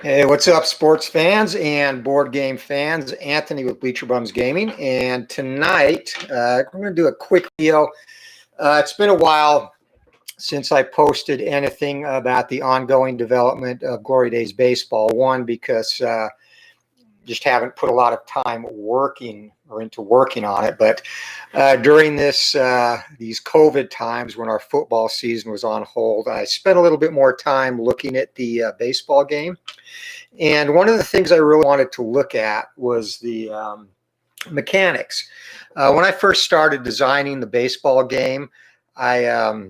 Hey, what's up, sports fans and board game fans? Anthony with Bleacher Bums Gaming, and tonight we're going to do a quick video. It's been a while since I posted anything about the ongoing development of Glory Days Baseball. One, because just haven't put a lot of time working on it. But during these COVID times when our football season was on hold, I spent a little bit more time looking at the baseball game. And one of the things I really wanted to look at was the mechanics. When I first started designing the baseball game, I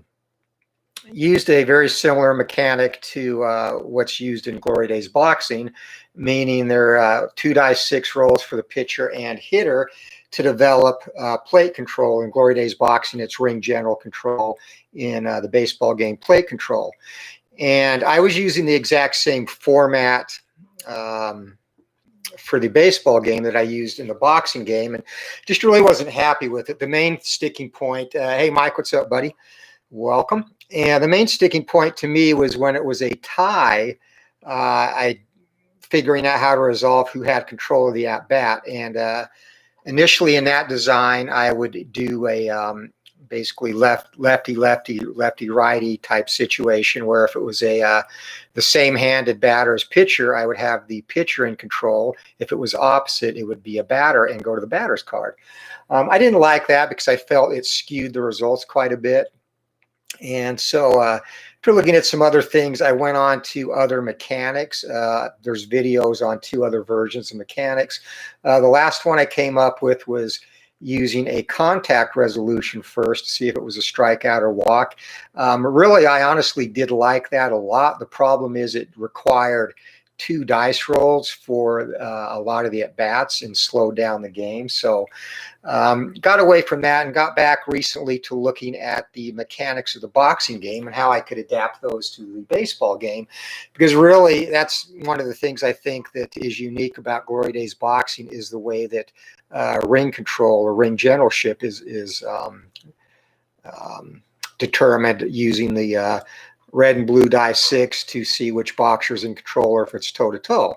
used a very similar mechanic to what's used in Glory Days boxing, meaning there are 2-die-6 rolls for the pitcher and hitter to develop plate control. In Glory Days boxing, it's ring general control. In the baseball game, plate control. And I was using the exact same format for the baseball game that I used in the boxing game, and just really wasn't happy with it. The main sticking point, hey Mike, what's up, buddy? Welcome. And the main sticking point to me was when it was a tie, I figuring out how to resolve who had control of the at-bat. And initially in that design, I would do a basically lefty righty type situation, where if it was the same handed batter as pitcher, I would have the pitcher in control. If it was opposite, it would be a batter and go to the batter's card. I didn't like that because I felt it skewed the results quite a bit. And so after looking at some other things, I went on to other mechanics. There's videos on 2 other versions of mechanics. The last one I came up with was using a contact resolution first to see if it was a strikeout or walk. Really, I honestly did like that a lot. The problem is it required 2 dice rolls for a lot of the at-bats and slowed down the game. So got away from that and got back recently to looking at the mechanics of the boxing game and how I could adapt those to the baseball game, because really that's one of the things I think that is unique about Glory Days boxing is the way that ring control or ring generalship is determined using the red and blue die 6 to see which boxer's in control or if it's toe-to-toe.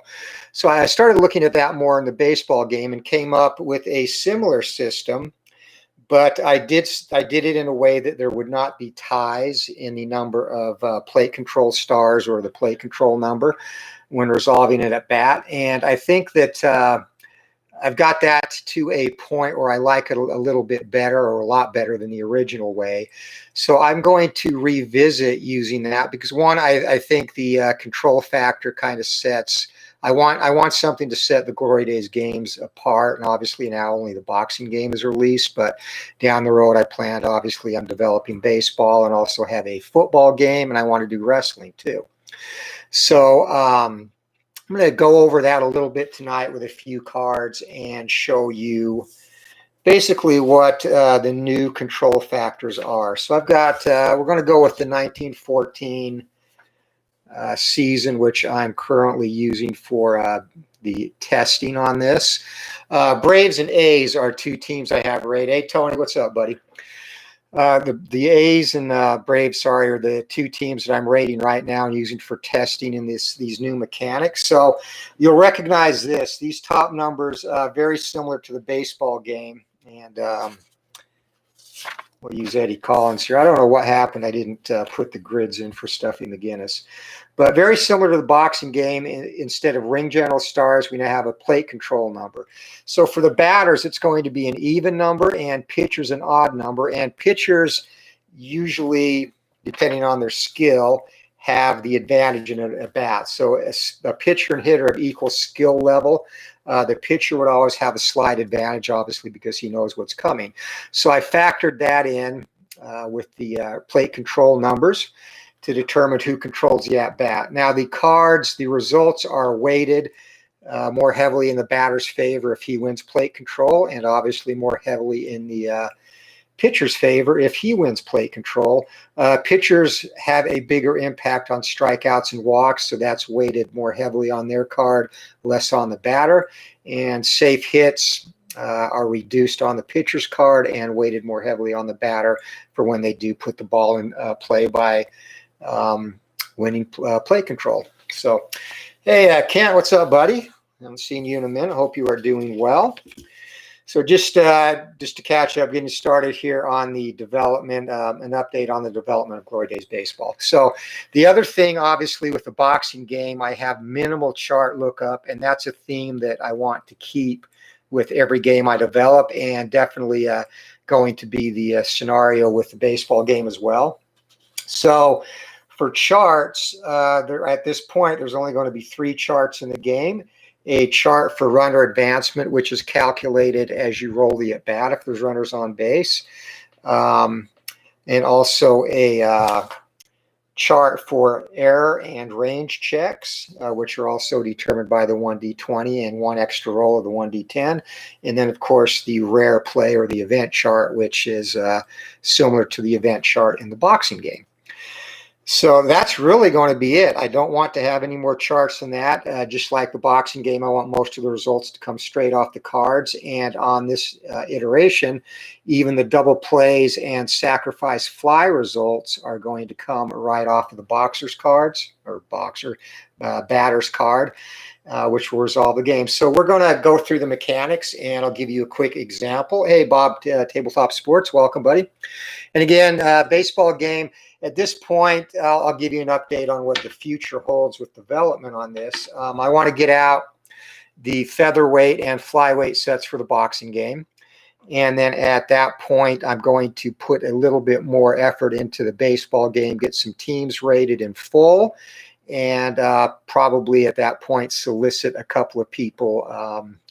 So I started looking at that more in the baseball game and came up with a similar system, but I did it in a way that there would not be ties in the number of plate control stars or the plate control number when resolving it at bat. And I think that I've got that to a point where I like it a little bit better, or a lot better than the original way. So I'm going to revisit using that because, one, I think the control factor kind of sets. I want something to set the Glory Days games apart, and obviously now only the boxing game is released. But down the road, I plan to, obviously, I'm developing baseball and also have a football game, and I want to do wrestling too. So I'm going to go over that a little bit tonight with a few cards and show you basically what the new control factors are. So I've got, we're going to go with the 1914 season, which I'm currently using for the testing on this. Braves and A's are 2 teams I have rated. Hey, Tony, what's up, buddy? The A's and Braves, sorry, are the 2 teams that I'm rating right now and using for testing in these new mechanics. So you'll recognize this. These top numbers, very similar to the baseball game. And we'll use Eddie Collins here. I don't know what happened. I didn't put the grids in for Stuffy Mcginnis. But very similar to the boxing game, instead of ring general stars, we now have a plate control number. So for the batters, it's going to be an even number and pitchers an odd number. And pitchers usually, depending on their skill, have the advantage in a bat. So a pitcher and hitter of equal skill level, the pitcher would always have a slight advantage, obviously, because he knows what's coming. So I factored that in with the plate control numbers to determine who controls the at-bat. Now, the cards, the results are weighted more heavily in the batter's favor if he wins plate control, and obviously more heavily in the pitcher's favor if he wins plate control. Pitchers have a bigger impact on strikeouts and walks, so that's weighted more heavily on their card, less on the batter. And safe hits are reduced on the pitcher's card and weighted more heavily on the batter for when they do put the ball in play by winning plate control. So, hey, Kent, what's up, buddy? I haven't seen you in a minute. Hope you are doing well. So just to catch up, getting started here on the development, an update on the development of Glory Days Baseball. So the other thing, obviously, with the boxing game, I have minimal chart lookup, and that's a theme that I want to keep with every game I develop, and definitely going to be the scenario with the baseball game as well. So for charts, at this point, there's only going to be 3 charts in the game. A chart for runner advancement, which is calculated as you roll the at bat if there's runners on base, and also a chart for error and range checks, which are also determined by the 1D20 and 1 extra roll of the 1D10. And then, of course, the rare play or the event chart, which is similar to the event chart in the boxing game. So that's really going to be it. I don't want to have any more charts than that. Just like the boxing game, I want most of the results to come straight off the cards. And on this iteration, even the double plays and sacrifice fly results are going to come right off of the boxer's cards, or batter's card, which will resolve the game. So we're going to go through the mechanics, and I'll give you a quick example. Hey, Bob, Tabletop Sports, welcome, buddy. And again, baseball game. At this point, I'll give you an update on what the future holds with development on this. I want to get out the featherweight and flyweight sets for the boxing game. And then at that point, I'm going to put a little bit more effort into the baseball game, get some teams rated in full, and probably at that point solicit a couple of people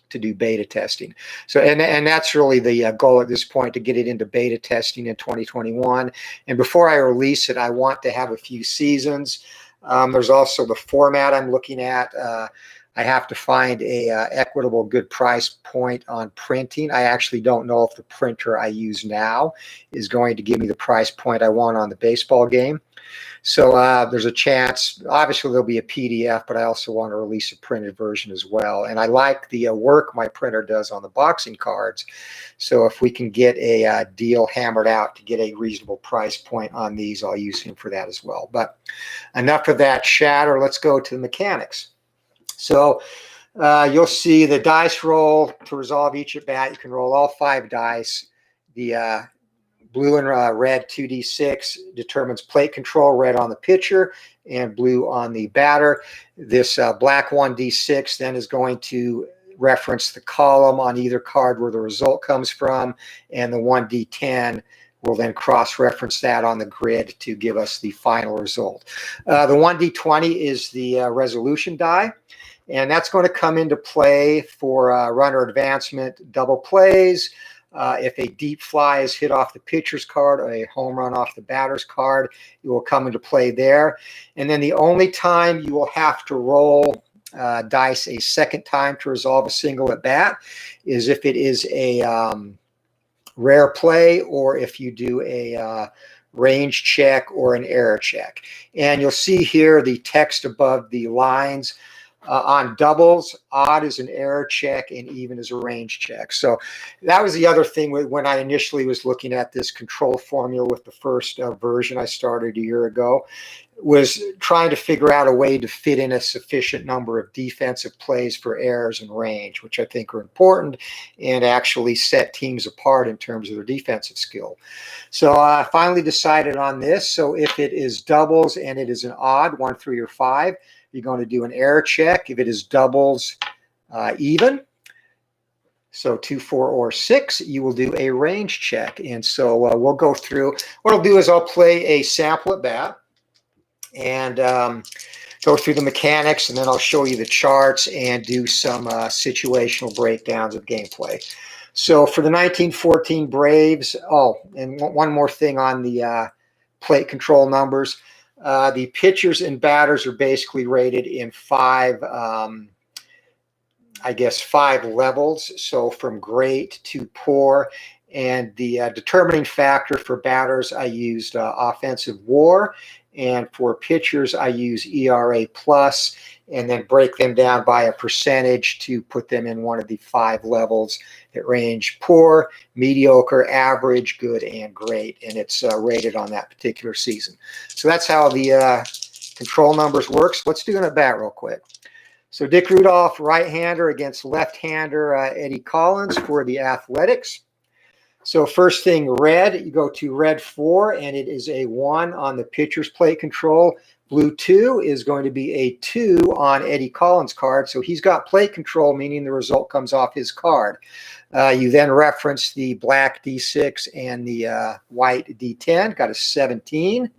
to do beta testing. So, and that's really the goal at this point, to get it into beta testing in 2021. And before I release it, I want to have a few seasons. There's also the format I'm looking at. I have to find a equitable good price point on printing. I actually don't know if the printer I use now is going to give me the price point I want on the baseball game. So there's a chance, obviously there'll be a PDF, but I also want to release a printed version as well. And I like the work my printer does on the boxing cards. So if we can get a deal hammered out to get a reasonable price point on these, I'll use him for that as well. But enough of that chatter. Let's go to the mechanics. So you'll see the dice roll to resolve each at bat. You can roll all 5 dice. The blue and red 2d6 determines plate control, red on the pitcher and blue on the batter. This black 1d6 then is going to reference the column on either card where the result comes from, and the 1d10 will then cross-reference that on the grid to give us the final result. The 1d20 is the resolution die, and that's going to come into play for runner advancement, double plays. If a deep fly is hit off the pitcher's card or a home run off the batter's card, it will come into play there. And then the only time you will have to roll dice a second time to resolve a single at bat is if it is a rare play, or if you do a range check or an error check. And you'll see here the text above the lines. On doubles, odd is an error check and even is a range check. So that was the other thing when I initially was looking at this control formula with the first version I started a year ago, was trying to figure out a way to fit in a sufficient number of defensive plays for errors and range, which I think are important and actually set teams apart in terms of their defensive skill. So I finally decided on this. So if it is doubles and it is an odd, 1, 3, or 5, you're going to do an error check. If it is doubles even, so 2, 4, or 6, you will do a range check. And so we'll go through. What I'll do is I'll play a sample at bat and go through the mechanics, and then I'll show you the charts and do some situational breakdowns of gameplay. So for the 1914 Braves, and one more thing on the plate control numbers. The pitchers and batters are basically rated in 5, 5 levels. So from great to poor. And the determining factor for batters, I used offensive WAR. And for pitchers, I use ERA plus, and then break them down by a percentage to put them in one of the 5 levels that range poor, mediocre, average, good, and great. And it's rated on that particular season. So that's how the control numbers work. So let's do an at-bat real quick. So Dick Rudolph, right-hander against left-hander Eddie Collins for the Athletics. So first thing, red, you go to red 4, and it is a 1 on the pitcher's plate control. Blue 2 is going to be a 2 on Eddie Collins' card. So he's got plate control, meaning the result comes off his card. You then reference the black D6 and the white D10, got a 17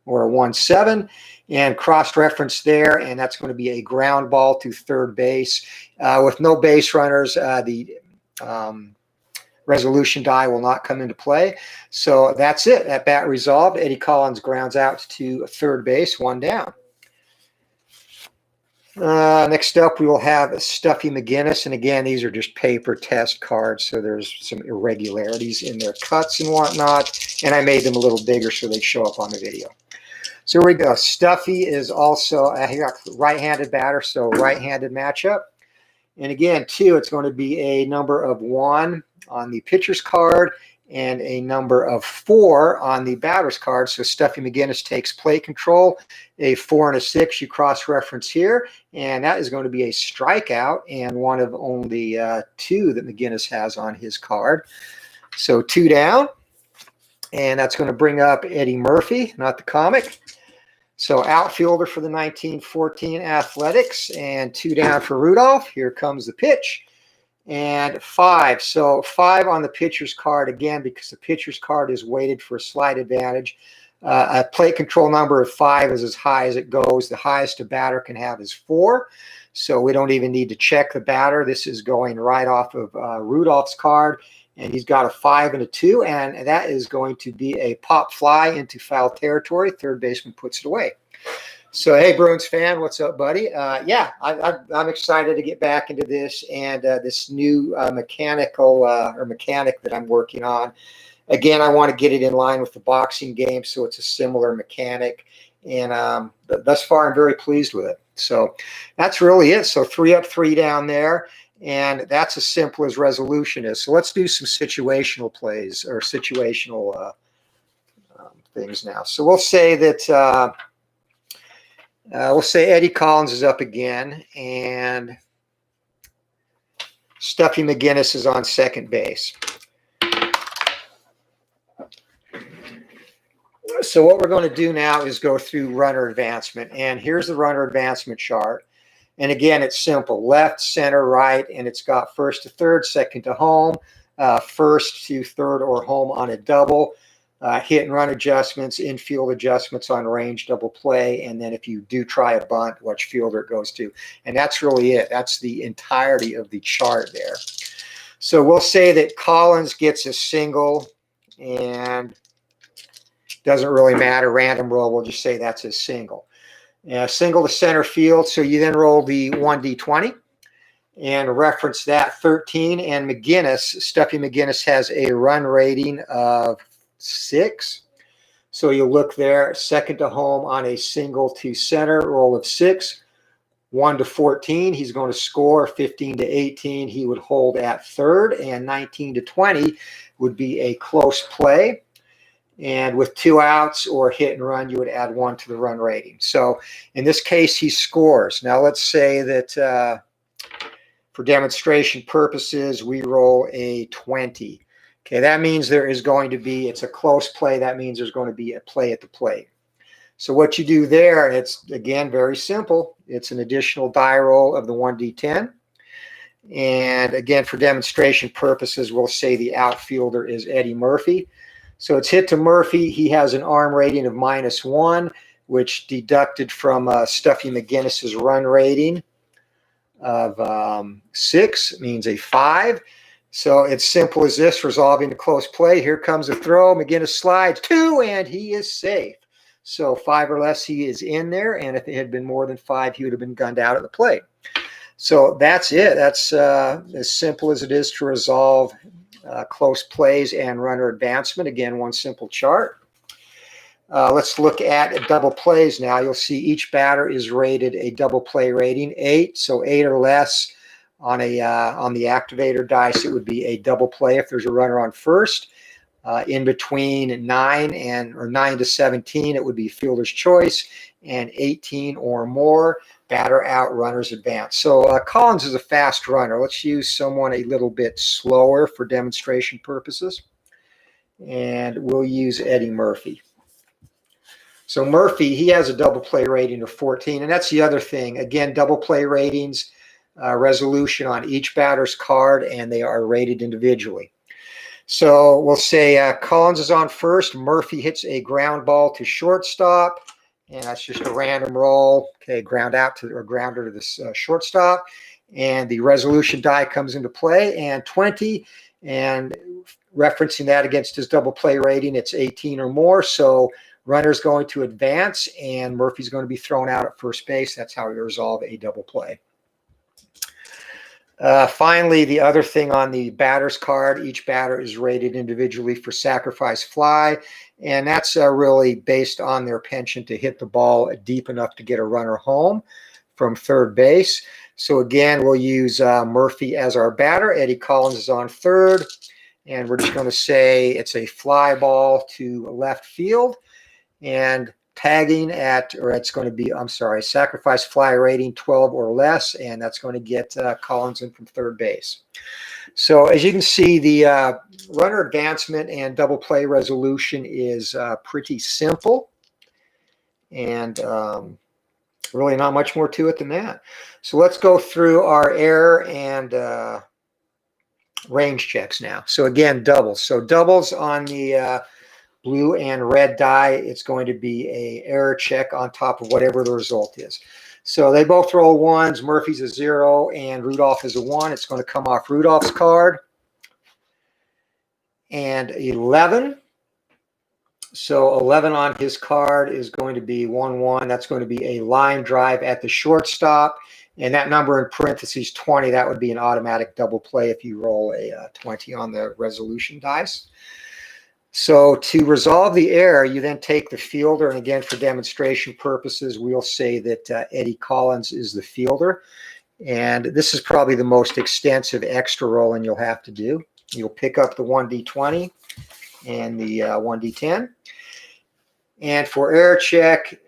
or a 1-7, and cross-reference there, and that's going to be a ground ball to third base. With no base runners, the resolution die will not come into play. So that's it. At bat resolved. Eddie Collins grounds out to third base, 1 down. Next up, we will have Stuffy Mcginnis. And again, these are just paper test cards, so there's some irregularities in their cuts and whatnot. And I made them a little bigger so they show up on the video. So here we go. Stuffy is also a right-handed batter, so right-handed matchup. And again, 2, it's going to be a number of 1 on the pitcher's card and a number of 4 on the batter's card. So Stuffy Mcginnis takes plate control, a 4 and a 6 you cross-reference here, and that is going to be a strikeout and one of only 2 that Mcginnis has on his card. So 2 down, and that's going to bring up Eddie Murphy, not the comic. So outfielder for the 1914 Athletics, and 2 down for Rudolph. Here comes the pitch. And 5. So 5 on the pitcher's card, again, because the pitcher's card is weighted for a slight advantage. A plate control number of 5 is as high as it goes. The highest a batter can have is 4. So we don't even need to check the batter. This is going right off of Rudolph's card. And he's got a 5 and a 2. And that is going to be a pop fly into foul territory. Third baseman puts it away. So, hey, Bruins fan, what's up, buddy? Yeah, I'm excited to get back into this and this new mechanic that I'm working on. Again, I want to get it in line with the boxing game, so it's a similar mechanic. And thus far, I'm very pleased with it. So that's really it. So 3 up, 3 down there. And that's as simple as resolution is. So let's do some situational plays or situational things now. So we'll say that we'll say Eddie Collins is up again, and Stuffy Mcginnis is on second base. So what we're going to do now is go through runner advancement. And here's the runner advancement chart. And again, it's simple. Left, center, right, and it's got first to third, second to home, first to third or home on a double. Hit and run adjustments, infield adjustments on range, double play, and then if you do try a bunt, which fielder it goes to. And that's really it. That's the entirety of the chart there. So we'll say that Collins gets a single, and doesn't really matter. Random roll, we'll just say that's a single. Single to center field, so you then roll the 1d20 and reference that 13. And Mcginnis, Stuffy Mcginnis, has a run rating of 6. So you look there, second to home on a single to center, roll of 6. 1 to 14, he's going to score. 15 to 18, he would hold at third. And 19 to 20 would be a close play. And with 2 outs or hit and run, you would add 1 to the run rating. So in this case, he scores. Now let's say that for demonstration purposes, we roll a 20. Okay, that means there is going to be, it's a close play. That means there's going to be a play at the plate. So what you do there, it's, again, very simple. It's an additional die roll of the 1d10. And again, for demonstration purposes, we'll say the outfielder is Eddie Murphy. So it's hit to Murphy. He has an arm rating of -1, which deducted from Stuffy Mcginnis's run rating of 6 means a 5. So it's simple as this, resolving the close play. Here comes a throw. Mcginnis slides 2, and he is safe. So 5 or less, he is in there. And if it had been more than 5, he would have been gunned out at the plate. So that's it. That's as simple as it is to resolve close plays and runner advancement. Again, one simple chart. Let's look at double plays now. You'll see each batter is rated a double play rating 8. So 8 or less on the activator dice, it would be a double play if there's a runner on first. In between 9 to 17, it would be fielder's choice, and 18 or more, batter out, runners advance. So Collins is a fast runner. Let's use someone a little bit slower for demonstration purposes. And we'll use Eddie Murphy. So Murphy, he has a double play rating of 14. And that's the other thing. Again, double play ratings, resolution on each batter's card, and they are rated individually. So we'll say Collins is on first. Murphy hits a ground ball to shortstop. And that's just a random roll. Okay, ground out to or grounder to this shortstop. And the resolution die comes into play, and 20. And referencing that against his double play rating, it's 18 or more. So runner's going to advance, and Murphy's going to be thrown out at first base. That's how we resolve a double play. Finally, the other thing on the batter's card, each batter is rated individually for sacrifice fly, and that's really based on their penchant to hit the ball deep enough to get a runner home from third base. So again, we'll use Murphy as our batter. Eddie Collins is on third, and we're just going to say it's a fly ball to left field, and tagging at, or it's going to be, I'm sorry, sacrifice fly rating 12 or less, and that's going to get Collins in from third base. So as you can see, the runner advancement and double play resolution is pretty simple, and really not much more to it than that. So let's go through our error and range checks now. So again, doubles. So doubles on the blue and red die, it's going to be a error check on top of whatever the result is. So they both roll ones. Murphy's a 0 and Rudolph is a 1. It's going to come off Rudolph's card. And 11. So 11 on his card is going to be 1-1. That's going to be a line drive at the shortstop. And that number in parentheses 20, that would be an automatic double play if you roll a 20 on the resolution dice. So to resolve the error, you then take the fielder, and again, for demonstration purposes, we'll say that Eddie Collins is the fielder. And this is probably the most extensive extra rolling you'll have to do. You'll pick up the 1d20 and the 1d10. And for error check,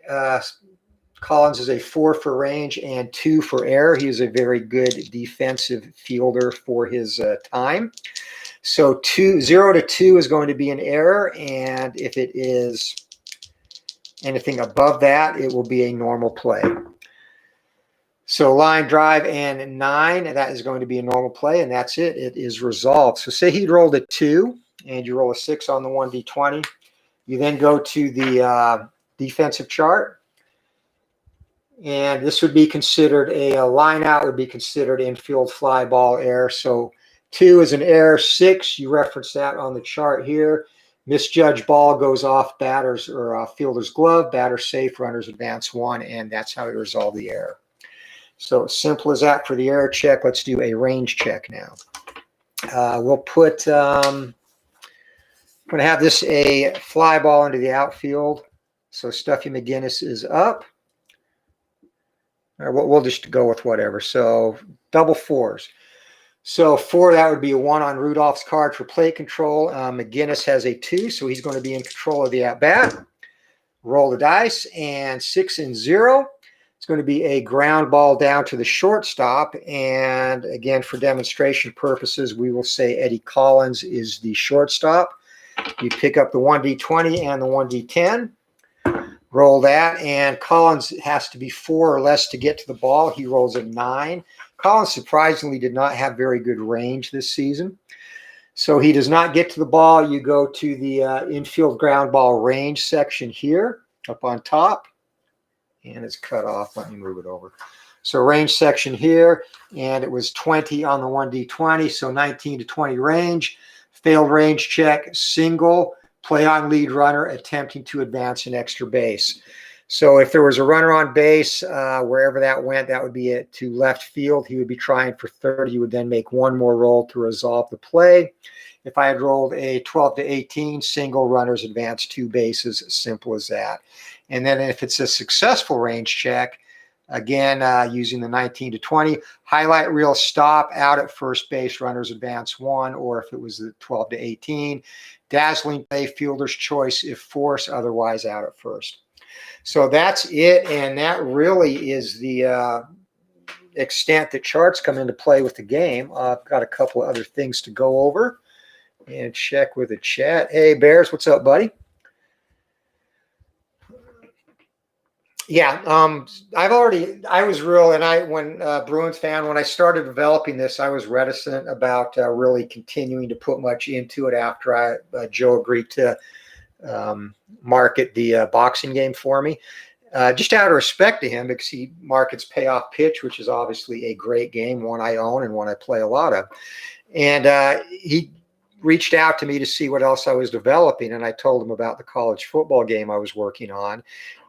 Collins is a 4 for range and 2 for error. He is a very good defensive fielder for his time. So 0 to 2 is going to be an error, and if it is anything above that, it will be a normal play. So line drive and 9, and that is going to be a normal play, and that's it. It is resolved. So say he rolled a 2, and you roll a 6 on the 1d20. You then go to the defensive chart, and this would be considered a line out, would be considered infield fly ball error. So 2 is an error. 6, you reference that on the chart here. Misjudged ball goes off batter's or fielder's glove. Batter safe, runners advance 1, and that's how we resolve the error. So simple as that for the error check. Let's do a range check now. We'll put, I'm going to have this a fly ball into the outfield. So Stuffy Mcginnis is up. Or we'll just go with whatever. So double 4s. So 4, that would be a 1 on Rudolph's card for plate control. Mcginnis has a 2, so he's going to be in control of the at-bat. Roll the dice, and 6 and 0. It's going to be a ground ball down to the shortstop. And again, for demonstration purposes, we will say Eddie Collins is the shortstop. You pick up the 1d20 and the 1d10. Roll that, and Collins has to be 4 or less to get to the ball. He rolls a 9. Collins surprisingly did not have very good range this season. So he does not get to the ball. You go to the infield ground ball range section here up on top. And it's cut off. Let me move it over. So range section here, and it was 20 on the 1d20, so 19 to 20 range. Failed range check, single, play on lead runner attempting to advance an extra base. So if there was a runner on base, wherever that went, that would be it to left field. He would be trying for third. He would then make one more roll to resolve the play. If I had rolled a 12 to 18, single, runners advance 2 bases, simple as that. And then if it's a successful range check, Again, using the 19 to 20. Highlight reel, stop, out at first base, runners advance 1, or if it was the 12 to 18. Dazzling play, fielder's choice if force, otherwise out at first. So that's it, and that really is the extent that charts come into play with the game. I've got a couple of other things to go over and check with the chat. Hey, Bears, what's up, buddy? Yeah, I was real, and when Bruins fan, when I started developing this, I was reticent about really continuing to put much into it after Joe agreed to market the boxing game for me. Just out of respect to him, because he markets Payoff Pitch, which is obviously a great game, one I own and one I play a lot of. And he reached out to me to see what else I was developing, and I told him about the college football game I was working on,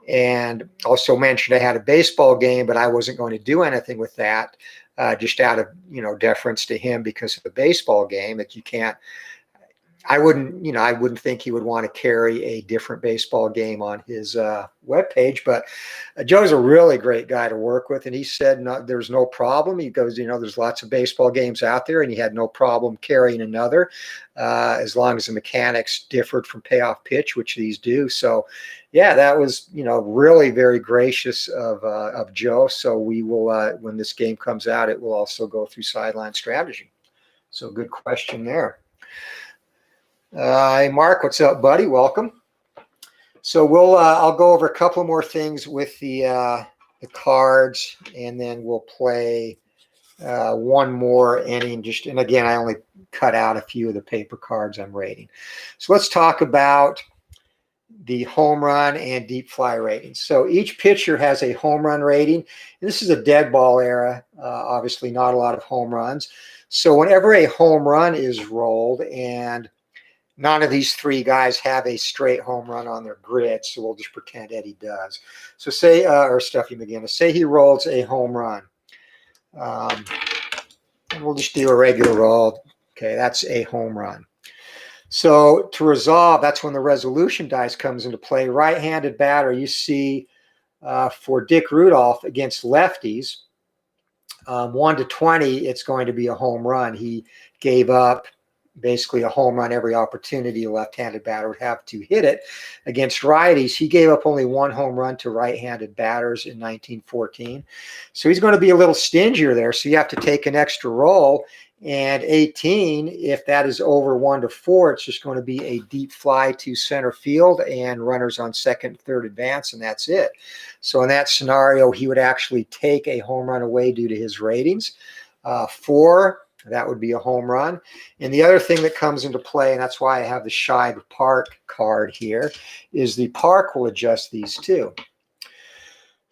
and also mentioned I had a baseball game, but I wasn't going to do anything with that, just out of deference to him because of the baseball game that you can't. I wouldn't think he would want to carry a different baseball game on his webpage, but Joe's a really great guy to work with. And he said, no, there's no problem. He goes, there's lots of baseball games out there, and he had no problem carrying another as long as the mechanics differed from Payoff Pitch, which these do. So yeah, that was, really very gracious of Joe. So we will, when this game comes out, it will also go through Sideline Strategy. So good question there. Hey, Mark, what's up, buddy? Welcome. So I'll go over a couple more things with the cards, and then we'll play one more inning. And again, I only cut out a few of the paper cards I'm rating. So let's talk about the home run and deep fly ratings. So each pitcher has a home run rating. And this is a dead ball era. Obviously, not a lot of home runs. So whenever a home run is rolled, and none of these three guys have a straight home run on their grid, so we'll just pretend Eddie does. So say, or Stuffy Mcginnis, say he rolls a home run. And we'll just do a regular roll. Okay, that's a home run. So to resolve, that's when the resolution dice comes into play. Right-handed batter, you see for Dick Rudolph against lefties, 1 to 20, it's going to be a home run. He gave up basically a home run every opportunity a left-handed batter would have to hit it. Against righties, he gave up only 1 home run to right-handed batters in 1914. So he's going to be a little stingier there. So you have to take an extra roll. And 18, if that is over 1 to 4, it's just going to be a deep fly to center field and runners on second, third advance, and that's it. So in that scenario, he would actually take a home run away due to his ratings. 4, that would be a home run. And the other thing that comes into play, and that's why I have the Shibe Park card here, is the park will adjust these too.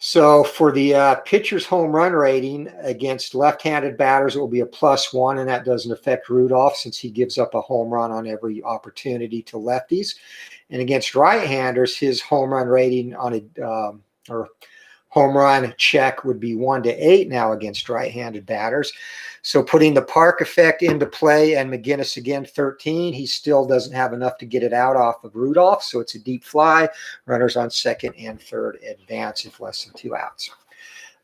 So for the pitcher's home run rating against left-handed batters, it will be a +1, and that doesn't affect Rudolph since he gives up a home run on every opportunity to lefties. And against right-handers, his home run rating on a or home run check would be 1 to 8 now against right-handed batters. So putting the park effect into play, and Mcginnis again 13, he still doesn't have enough to get it out off of Rudolph. So it's a deep fly. Runners on second and third advance if less than 2 outs.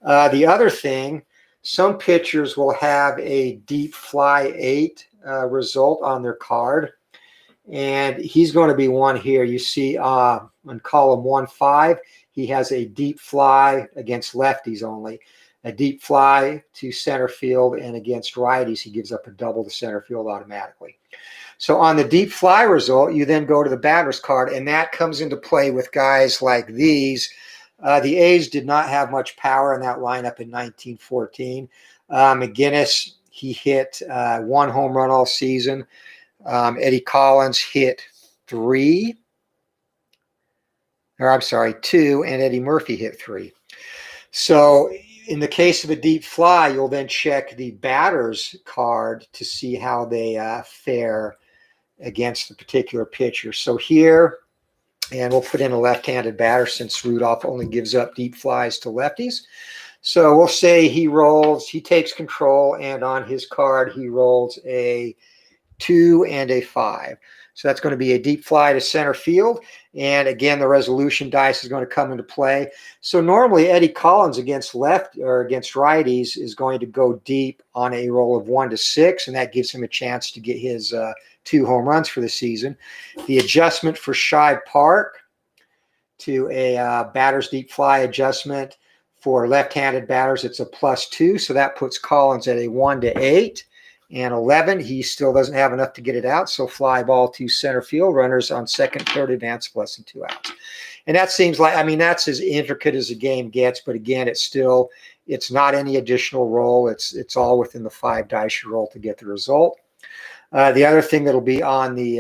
The other thing, some pitchers will have a deep fly 8 result on their card. And he's going to be one here. You see on column 1-5, he has a deep fly against lefties only, a deep fly to center field, and against righties, he gives up a double to center field automatically. So on the deep fly result, you then go to the batter's card, and that comes into play with guys like these. The A's did not have much power in that lineup in 1914. Mcginnis, he hit 1 home run all season. Eddie Collins hit 2, and Eddie Murphy hit 3. So in the case of a deep fly, you'll then check the batter's card to see how they fare against the particular pitcher. So here, and we'll put in a left-handed batter since Rudolph only gives up deep flies to lefties. So we'll say he takes control, and on his card, he rolls a 2 and a 5. So that's going to be a deep fly to center field. And again, the resolution dice is going to come into play. So normally Eddie Collins against left or against righties is going to go deep on a roll of 1 to 6, and that gives him a chance to get his 2 home runs for the season. The adjustment for Shive Park to a batter's deep fly adjustment for left-handed batters, it's a +2, so that puts Collins at a 1 to 8. And 11, he still doesn't have enough to get it out, so fly ball to center field, runners on second, third, advance, less than 2 outs. And that seems like, I mean, that's as intricate as the game gets, but again, it's not any additional roll. It's all within the 5 dice you roll to get the result. The other thing that'll be on the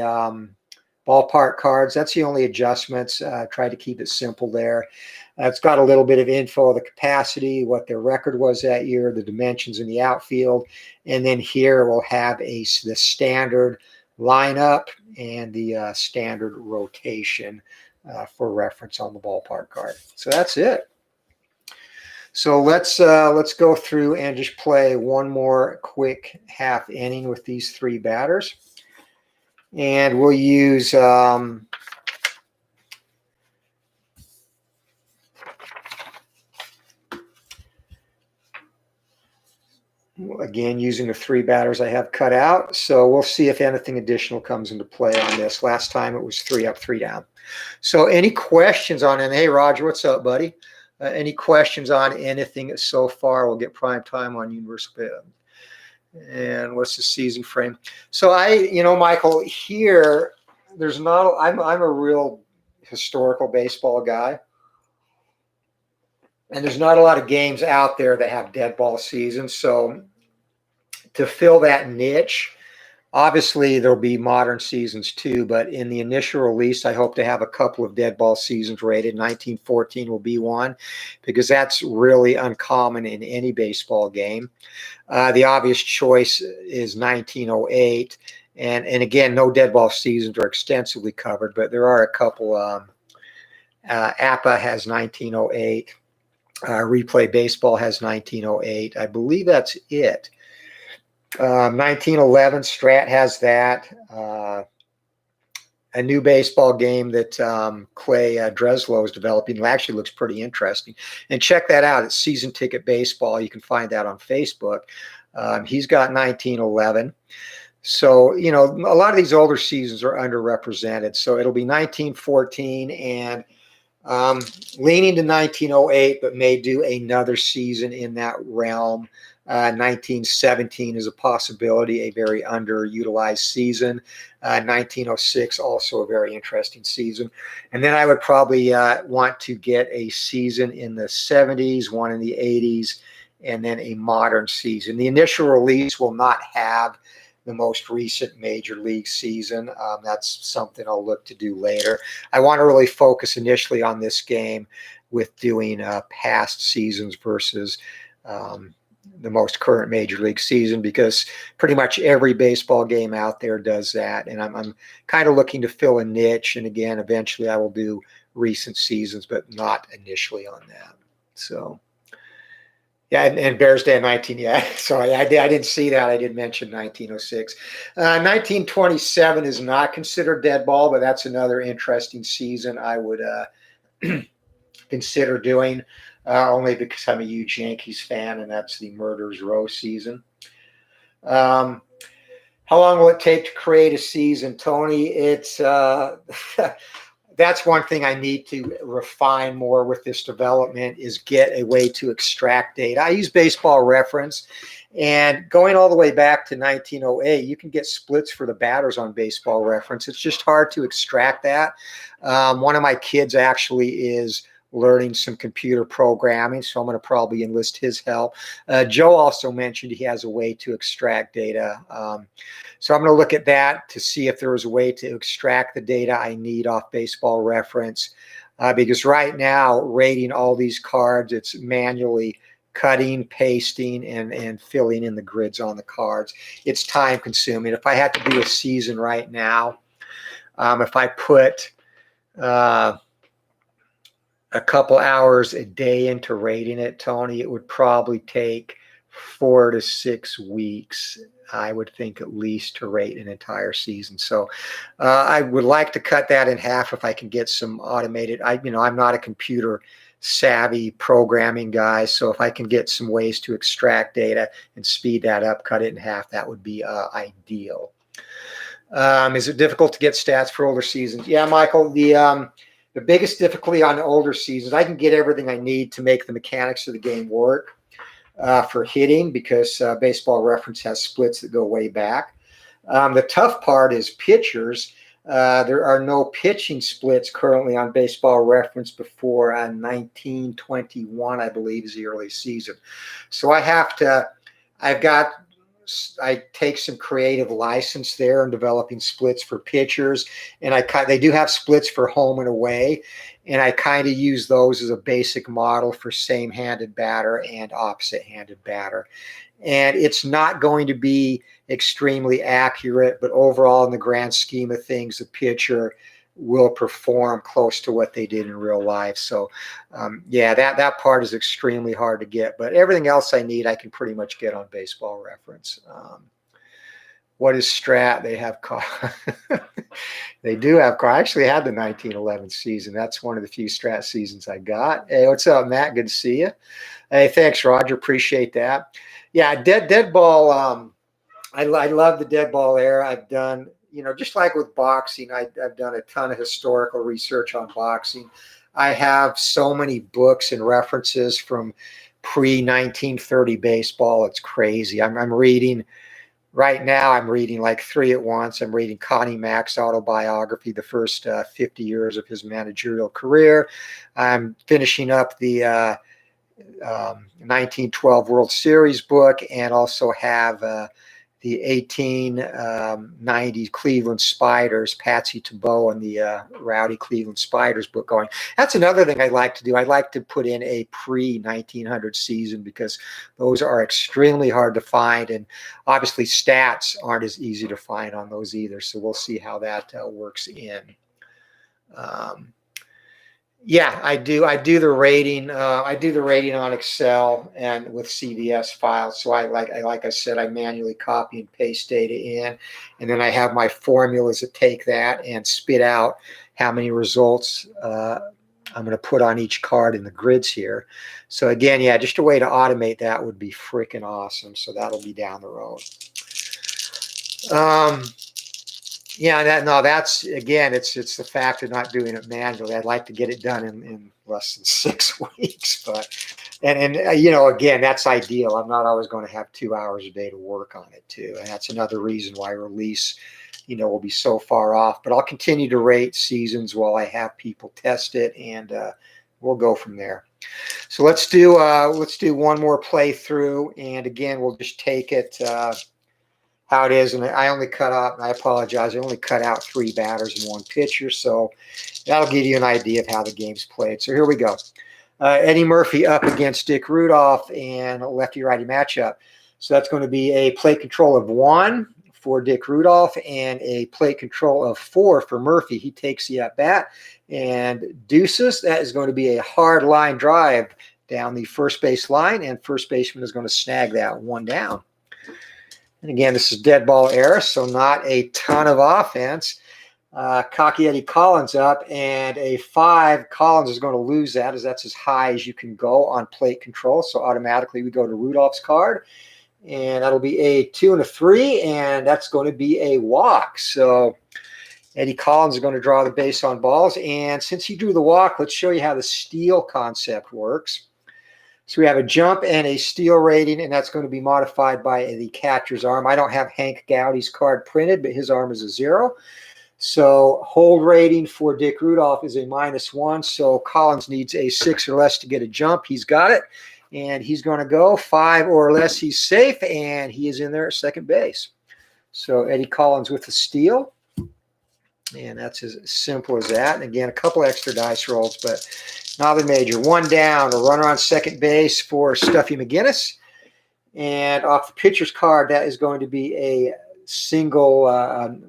ballpark cards, that's the only adjustments. Try to keep it simple there. It's got a little bit of info of the capacity, what their record was that year, the dimensions in the outfield, and then here we'll have the standard lineup and the standard rotation for reference on the ballpark card. So that's it. So let's go through and just play one more quick half inning with these 3 batters, and we'll use again, using the 3 batters I have cut out. So we'll see if anything additional comes into play on this. Last time it was 3 up, 3 down. So any questions on it? Hey, Roger, what's up, buddy? Any questions on anything so far? We'll get prime time on Universal. And what's the season frame? So Michael, here, there's not, I'm a real historical baseball guy. And there's not a lot of games out there that have dead ball seasons. So to fill that niche, obviously there'll be modern seasons too, but in the initial release, I hope to have a couple of dead ball seasons rated. 1914 will be one, because that's really uncommon in any baseball game. The obvious choice is 1908. And again, no dead ball seasons are extensively covered, but there are a couple. APA has 1908. Replay Baseball has 1908. I believe that's it. 1911, Strat has that. A new baseball game that Clay Dreslow is developing. It actually looks pretty interesting. And check that out. It's Season Ticket Baseball. You can find that on Facebook. He's got 1911. So, a lot of these older seasons are underrepresented. So it'll be 1914 and leaning to 1908, but may do another season in that realm. 1917 is a possibility, a very underutilized season. 1906, also a very interesting season. And then I would probably want to get a season in the 70s, one in the 80s, and then a modern season. The initial release will not have the most recent major league season. That's something I'll look to do later. I want to really focus initially on this game with doing past seasons versus the most current major league season, because pretty much every baseball game out there does that. And I'm kind of looking to fill a niche. And again, eventually I will do recent seasons, but not initially on that. So yeah, and Bears Day 19, yeah. Sorry, I didn't see that. I did mention 1906. 1927 is not considered dead ball, but that's another interesting season I would consider doing, only because I'm a huge Yankees fan, and that's the Murderers Row season. How long will it take to create a season, Tony? It's that's one thing I need to refine more with this development, is get a way to extract data. I use Baseball Reference, and going all the way back to 1908, you can get splits for the batters on Baseball Reference. It's just hard to extract that. One of my kids actually is learning some computer programming, so I'm going to probably enlist his help. Joe also mentioned he has a way to extract data. So I'm going to look at that to see if there is a way to extract the data I need off Baseball Reference, because right now, rating all these cards, it's manually cutting, pasting, and filling in the grids on the cards. It's time consuming. If I had to do a season right now, if I put a couple hours a day into rating it, Tony, it would probably take 4 to 6 weeks, I would think, at least, to rate an entire season. So I would like to cut that in half if I can get some automated. I'm not a computer savvy programming guy, so if I can get some ways to extract data and speed that up, cut it in half, that would be ideal. Is it difficult to get stats for older seasons? Yeah, Michael, the biggest difficulty on older seasons, I can get everything I need to make the mechanics of the game work for hitting, because Baseball Reference has splits that go way back. The tough part is pitchers. There are no pitching splits currently on Baseball Reference before 1921, I believe, is the early season. So I take some creative license there in developing splits for pitchers, and they do have splits for home and away, and I kind of use those as a basic model for same-handed batter and opposite-handed batter. And it's not going to be extremely accurate, but overall, in the grand scheme of things, the pitcher will perform close to what they did in real life. So yeah, that part is extremely hard to get, but everything else I need, I can pretty much get on Baseball Reference. What is Strat? They have car. They do have car. I actually had the 1911 season. That's one of the few Strat seasons I got. Hey, what's up, Matt? Good to see you. Hey, thanks, Roger. Appreciate that. Yeah, dead ball. I love the dead ball era. I've done, just like with boxing, I've done a ton of historical research on boxing. I have so many books and references from pre-1930 baseball. It's crazy. I'm reading right now. I'm reading like 3 at once. I'm reading Connie Mack's autobiography, the first 50 years of his managerial career. I'm finishing up the 1912 World Series book, and also have the 1890 Cleveland Spiders, Patsy Tebow and the Rowdy Cleveland Spiders book going. That's another thing I'd like to do. I'd like to put in a pre-1900 season, because those are extremely hard to find, and obviously stats aren't as easy to find on those either. So we'll see how that works in. Yeah, I do the rating. I do the rating on Excel and with CVS files. So like I said, I manually copy and paste data in, and then I have my formulas that take that and spit out how many results I'm going to put on each card in the grids here. So again, yeah, just a way to automate that would be freaking awesome. So that'll be down the road. Yeah, that's again, it's the fact of not doing it manually. I'd like to get it done in less than 6 weeks, but and again, that's ideal. I'm not always going to have 2 hours a day to work on it too, and that's another reason why release, will be so far off. But I'll continue to rate seasons while I have people test it, and we'll go from there. So let's do one more playthrough, and again, we'll just take it how it is. And I only cut out, and I apologize, I only cut out 3 batters and 1 pitcher, so that'll give you an idea of how the game's played. So here we go. Eddie Murphy up against Dick Rudolph, and a lefty-righty matchup. So that's going to be a plate control of 1 for Dick Rudolph and a plate control of 4 for Murphy. He takes the at-bat and deuces. That is going to be a hard line drive down the first base line, and first baseman is going to snag that 1 down. And again, this is dead ball era, so not a ton of offense. Cocky Eddie Collins up, and a 5. Collins is going to lose that, as that's as high as you can go on plate control. So automatically we go to Rudolph's card, and that'll be a 2 and a 3, and that's going to be a walk. So Eddie Collins is going to draw the base on balls. And since he drew the walk, let's show you how the steal concept works. So we have a jump and a steal rating, and that's going to be modified by the catcher's arm. I don't have Hank Gowdy's card printed, but his arm is a 0. So hold rating for Dick Rudolph is a -1. So Collins needs a 6 or less to get a jump. He's got it, and he's going to go 5 or less. He's safe, and he is in there at second base. So Eddie Collins with a steal. And that's as simple as that. And again, a couple extra dice rolls, but nothing major. 1 down, a runner on second base for Stuffy Mcginnis. And off the pitcher's card, that is going to be a single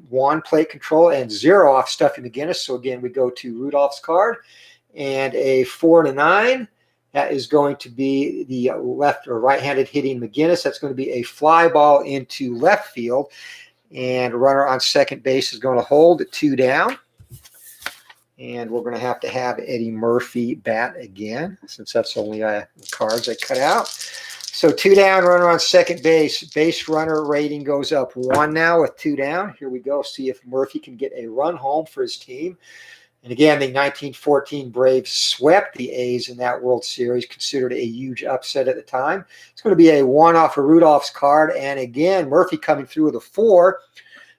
1 plate control, and 0 off Stuffy Mcginnis. So again, we go to Rudolph's card, and a 4 and a 9. That is going to be the left or right-handed hitting Mcginnis. That's going to be a fly ball into left field. And runner on second base is going to hold at 2 down. And we're going to have Eddie Murphy bat again, since that's only the cards I cut out. So 2 down, runner on second base. Base runner rating goes up 1 now with 2 down. Here we go. See if Murphy can get a run home for his team. And again, the 1914 Braves swept the A's in that World Series, considered a huge upset at the time. It's going to be a 1 off of Rudolph's card. And again, Murphy coming through with a 4.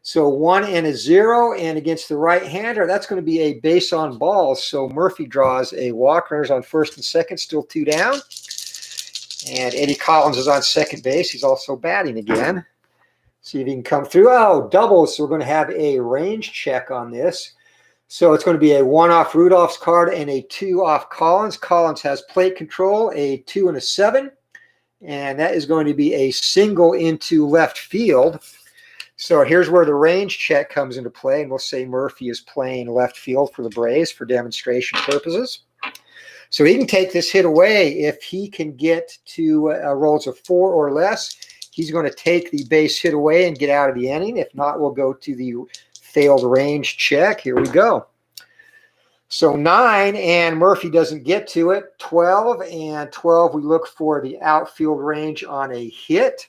So 1 and a 0. And against the right-hander, that's going to be a base on balls. So Murphy draws a walk. Runners on first and second, still 2 down. And Eddie Collins is on second base. He's also batting again. See if he can come through. Oh, doubles. So we're going to have a range check on this. So it's going to be a 1 off Rudolph's card and a 2 off Collins. Collins has plate control, a 2 and a 7. And that is going to be a single into left field. So here's where the range check comes into play. And we'll say Murphy is playing left field for the Braves for demonstration purposes. So he can take this hit away if he can get to rolls of 4 or less. He's going to take the base hit away and get out of the inning. If not, we'll go to the failed range check. Here we go. So 9, and Murphy doesn't get to it. 12, and 12, we look for the outfield range on a hit.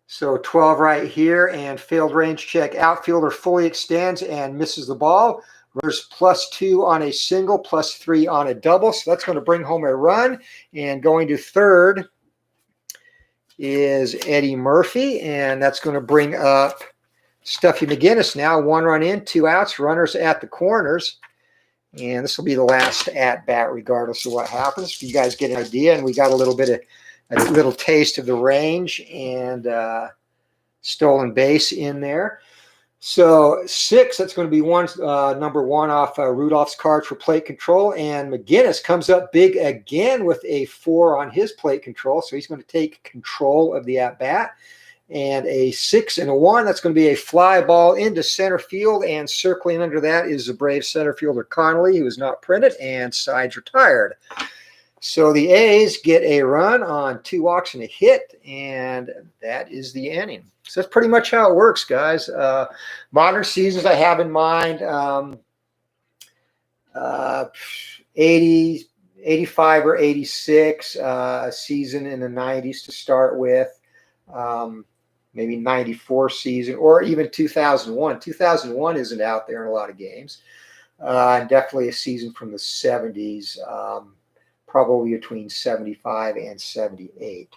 So 12 right here, and failed range check. Outfielder fully extends and misses the ball. There's +2 on a single, +3 on a double. So that's going to bring home a run. And going to third is Eddie Murphy, and that's going to bring up Stuffy Mcginnis now. 1 run in, 2 outs, runners at the corners. And this will be the last at-bat regardless of what happens. You guys get an idea, and we got a little taste of the range and stolen base in there. So 6, that's going to be number 1 off Rudolph's card for plate control. And Mcginnis comes up big again with a 4 on his plate control. So he's going to take control of the at-bat. And a 6 and a 1, that's going to be a fly ball into center field. And circling under that is the Braves center fielder Connolly, who is not printed, and sides retired. So the A's get a run on 2 walks and a hit, and that is the inning. So that's pretty much how it works, guys. Modern seasons I have in mind, 80, 85 or 86, a season in the 90s to start with, maybe 94 season, or even 2001. 2001 isn't out there in a lot of games. And definitely a season from the 70s, probably between 75 and 78.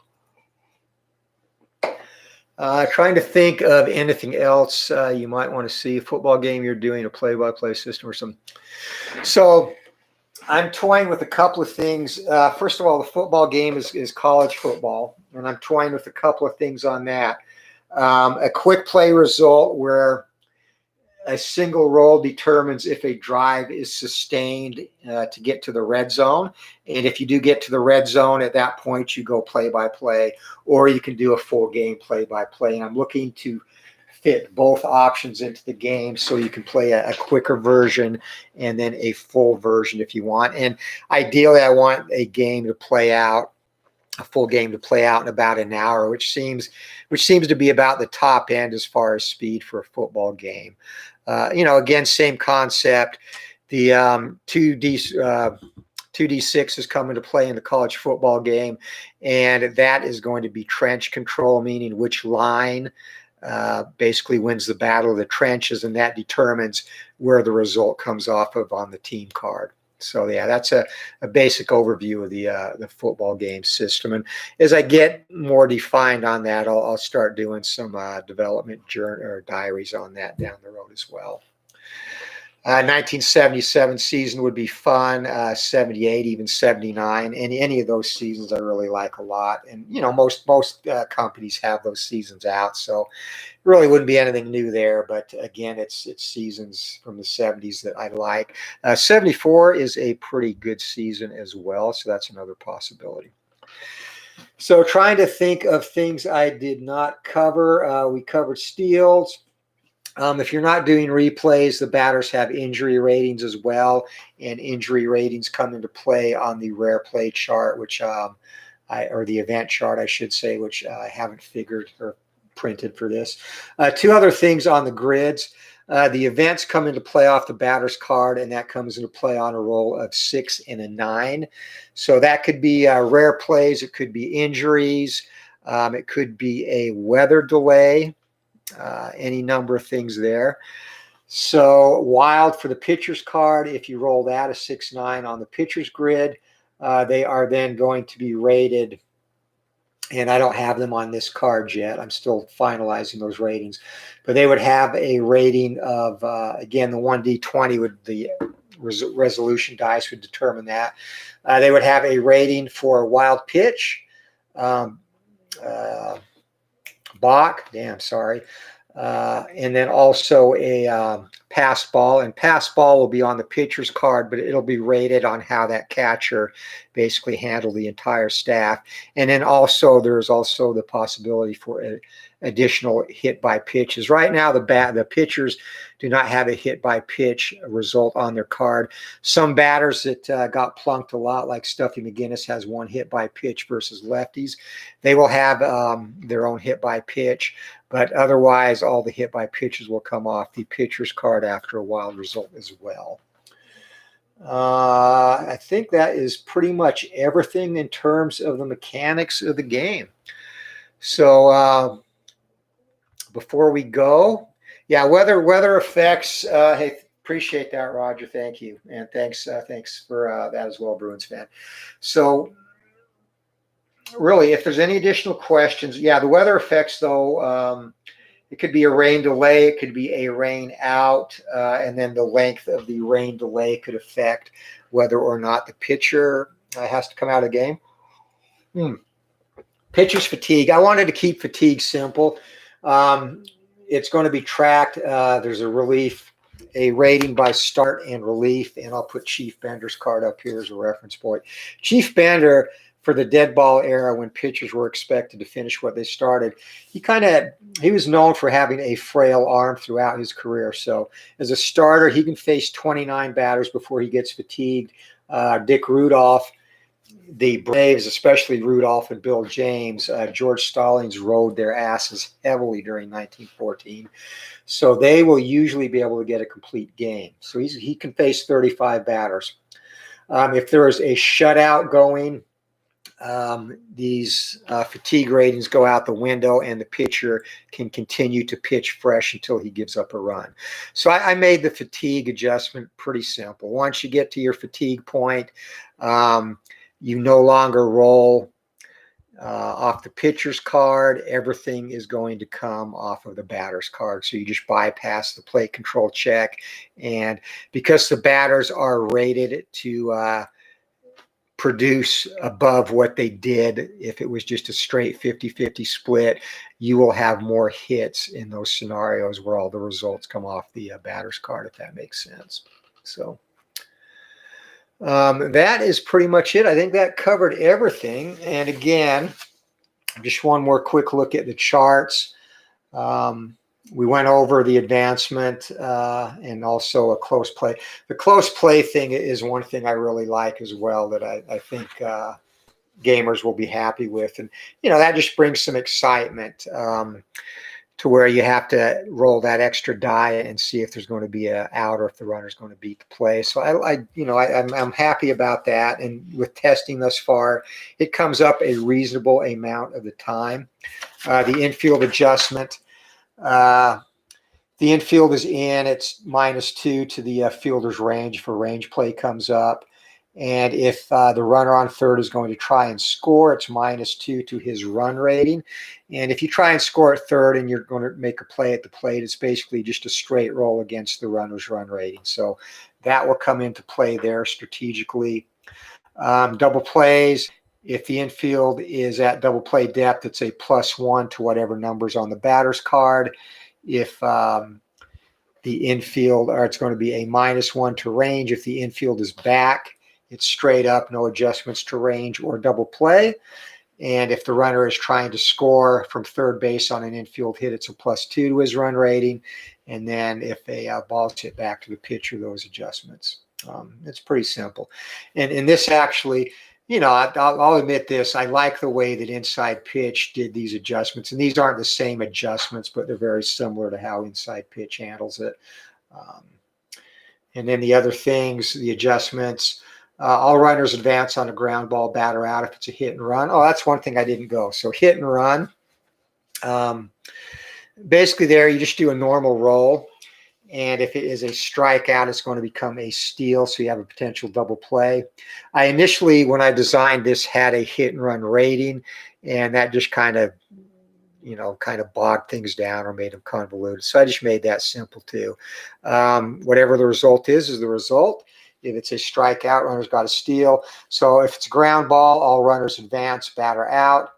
Trying to think of anything else you might want to see. A football game you're doing, a play-by-play system or something. So I'm toying with a couple of things. First of all, the football game is college football, and I'm toying with a couple of things on that. A quick play result where a single roll determines if a drive is sustained to get to the red zone. And if you do get to the red zone, at that point, you go play-by-play, or you can do a full game play-by-play. And I'm looking to fit both options into the game so you can play a quicker version and then a full version if you want. And ideally, I want a game to play out, a full game to play out in about an hour, which seems to be about the top end as far as speed for a football game. Again, same concept. The 2D6 is coming to play in the college football game, and that is going to be trench control, meaning which line basically wins the battle of the trenches, and that determines where the result comes off of on the team card. So yeah, that's a basic overview of the football game system. And as I get more defined on that, I'll start doing some development journal or diaries on that down the road as well. 1977 season would be fun. 78, even 79, and any of those seasons I really like a lot. And most companies have those seasons out, so it really wouldn't be anything new there. But again, it's seasons from the 70s that I like. 74 is a pretty good season as well, so that's another possibility. So trying to think of things I did not cover. We covered steals. If you're not doing replays, the batters have injury ratings as well, and injury ratings come into play on the rare play chart, which or the event chart, I should say, which I haven't figured or printed for this. Two other things on the grids. The events come into play off the batter's card, and that comes into play on a roll of 6 and a 9. So that could be rare plays. It could be injuries. It could be a weather delay. Any number of things there. So wild for the pitcher's card, if you roll that a 6-9 on the pitcher's grid, they are then going to be rated, and I don't have them on this card yet. I'm still finalizing those ratings, but they would have a rating of, again, the 1D20 would, the resolution dice would determine that. They would have a rating for wild pitch, balk, and then also a pass ball. And pass ball will be on the pitcher's card, but it'll be rated on how that catcher basically handled the entire staff. And then also there's also the possibility for additional hit by pitches. Right now, the pitchers do not have a hit by pitch result on their card. Some batters that got plunked a lot, like Stuffy Mcginnis, has one hit by pitch versus lefties. They will have their own hit by pitch, but otherwise all the hit by pitches will come off the pitcher's card after a wild result as well. I think that is pretty much everything in terms of the mechanics of the game. So before we go, yeah, weather effects. Hey, appreciate that, Roger. Thank you, and thanks for that as well, Bruins fan. So really, if there's any additional questions, yeah, the weather effects though. It could be a rain delay, it could be a rain out, and then the length of the rain delay could affect whether or not the pitcher has to come out of the game. Pitcher's fatigue. I wanted to keep fatigue simple. It's going to be tracked. There's a rating by start and relief, and I'll put Chief Bender's card up here as a reference point. Chief Bender, for the dead ball era when pitchers were expected to finish what they started, he was known for having a frail arm throughout his career. So as a starter, he can face 29 batters before he gets fatigued. Dick Rudolph, the Braves, especially Rudolph and Bill James, George Stallings rode their asses heavily during 1914. So they will usually be able to get a complete game. So he can face 35 batters. If there is a shutout going, these fatigue ratings go out the window, and the pitcher can continue to pitch fresh until he gives up a run. So I made the fatigue adjustment pretty simple. Once you get to your fatigue point, you no longer roll off the pitcher's card. Everything is going to come off of the batter's card. So you just bypass the plate control check. And because the batters are rated to produce above what they did if it was just a straight 50-50 split, you will have more hits in those scenarios where all the results come off the batter's card, if that makes sense. So that is pretty much it. I think that covered everything. And again, just one more quick look at the charts. We went over the advancement and also a close play. The close play thing is one thing I really like as well, that I think gamers will be happy with. And, that just brings some excitement to where you have to roll that extra die and see if there's going to be a out or if the runner's going to beat the play. So I'm happy about that. And with testing thus far, it comes up a reasonable amount of the time. The infield adjustment. The infield is in, it's -2 to the fielder's range if a range play comes up. And if the runner on third is going to try and score, it's -2 to his run rating. And if you try and score at third and you're going to make a play at the plate, it's basically just a straight roll against the runner's run rating. So that will come into play there strategically. Double plays. If the infield is at double play depth, it's a +1 to whatever number's on the batter's card. If the infield, or it's going to be a -1 to range. If the infield is back, it's straight up, no adjustments to range or double play. And if the runner is trying to score from third base on an infield hit, it's a +2 to his run rating. And then if a ball's hit back to the pitcher, those adjustments. It's pretty simple. And this actually, I'll admit this. I like the way that Inside Pitch did these adjustments. And these aren't the same adjustments, but they're very similar to how Inside Pitch handles it. And then the other things, the adjustments, all runners advance on a ground ball, batter out if it's a hit and run. Oh, that's one thing I didn't go. So hit and run. Basically there, you just do a normal roll. And if it is a strikeout, it's going to become a steal. So you have a potential double play. I initially, when I designed this, had a hit and run rating. And that just kind of bogged things down or made them convoluted. So I just made that simple too. Whatever the result is the result. If it's a strikeout, runner's got to steal. So if it's a ground ball, all runners advance, batter out.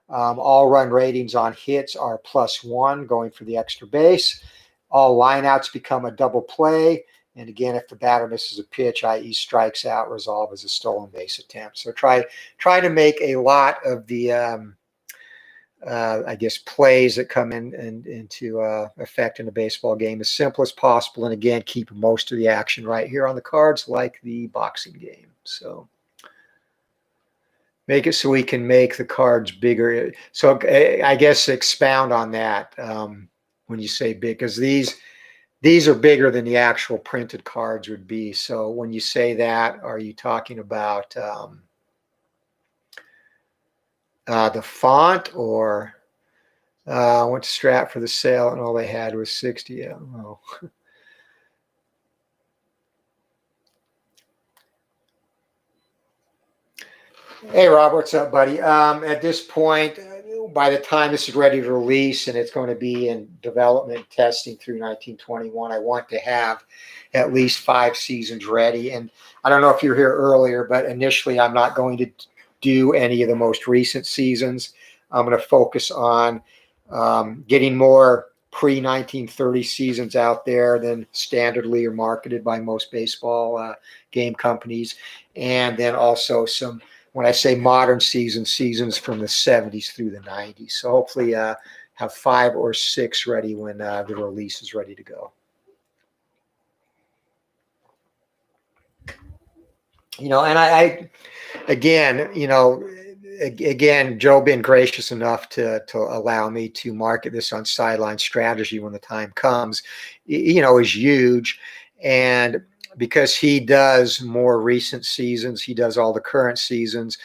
All run ratings on hits are +1, going for the extra base. All lineouts become a double play. And again, if the batter misses a pitch, i.e. strikes out, resolve as a stolen base attempt. So try to make a lot of the plays that come into effect in a baseball game as simple as possible. And again, keep most of the action right here on the cards, like the boxing game. So make it so we can make the cards bigger. So I guess expound on that when you say big, because these are bigger than the actual printed cards would be. So when you say that, are you talking about the font, or I went to Strat for the sale and all they had was 60? Yeah, well. Hey, Rob, what's up, buddy? At this point, by the time this is ready to release and it's going to be in development testing through 1921, I want to have at least 5 seasons ready. And I don't know if you were here earlier, but initially I'm not going to do any of the most recent seasons. I'm going to focus on getting more pre-1930 seasons out there than standardly or marketed by most baseball game companies. And then also some, when I say modern seasons from the 70s through the 90s. So hopefully have 5 or 6 ready when the release is ready to go. And I again, Joe been gracious enough to allow me to market this on Sideline Strategy when the time comes, is huge. And because he does more recent seasons, he does all the current seasons.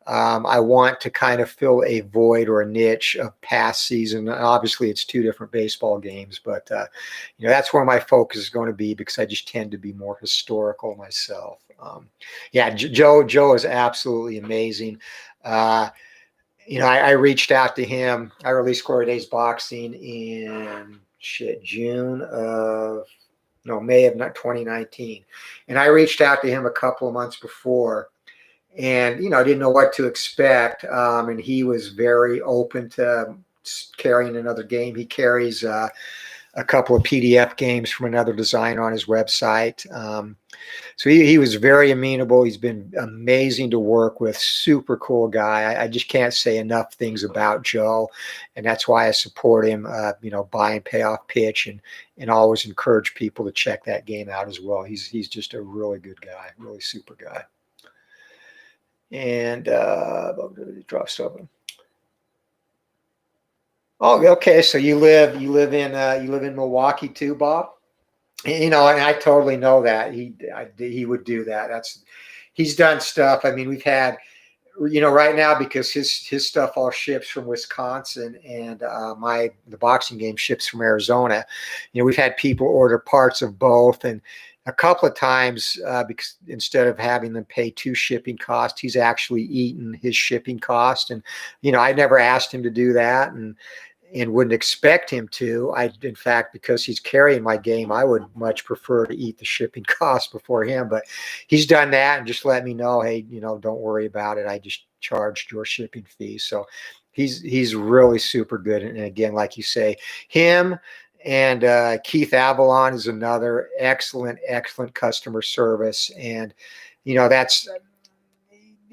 I want to kind of fill a void or a niche of past season. Obviously, it's 2 different baseball games, but that's where my focus is going to be, because I just tend to be more historical myself. Joe is absolutely amazing. I reached out to him. I released Glory Days Boxing in May of 2019. And I reached out to him a couple of months before, and, I didn't know what to expect. And he was very open to carrying another game. He carries a couple of PDF games from another designer on his website. So he was very amenable. He's been amazing to work with. Super cool guy. I just can't say enough things about Joe, and that's why I support him. Buy and pay off pitch, and always encourage people to check that game out as well. He's just a really good guy, really super guy. And drop stuff. Oh, okay. So you live in Milwaukee too, Bob? And I totally know that he would do that. He's done stuff. I mean, we've had, right now, because his stuff all ships from Wisconsin, and the boxing game ships from Arizona. We've had people order parts of both, and a couple of times, because instead of having them pay 2 shipping costs, he's actually eaten his shipping cost. And I never asked him to do that, and wouldn't expect him to. In fact, because he's carrying my game, I would much prefer to eat the shipping costs before him. But he's done that and just let me know, hey, don't worry about it. I just charged your shipping fee. So he's really super good. And again, like you say, him and Keith Avalon is another excellent customer service. And that's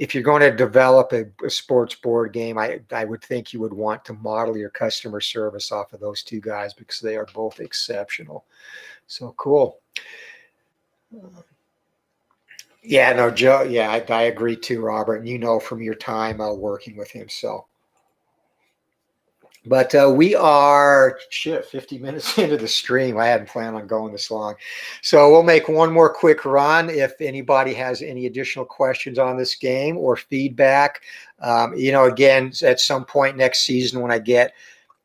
if you're going to develop a sports board game, I would think you would want to model your customer service off of those two guys because they are both exceptional. So cool. Yeah, no, Joe. Yeah, I agree too, Robert. And you know from your time working with him. So, but we are 50 minutes into the stream. I hadn't planned on going this long, so we'll make one more quick run. If anybody has any additional questions on this game or feedback, again, at some point next season when I get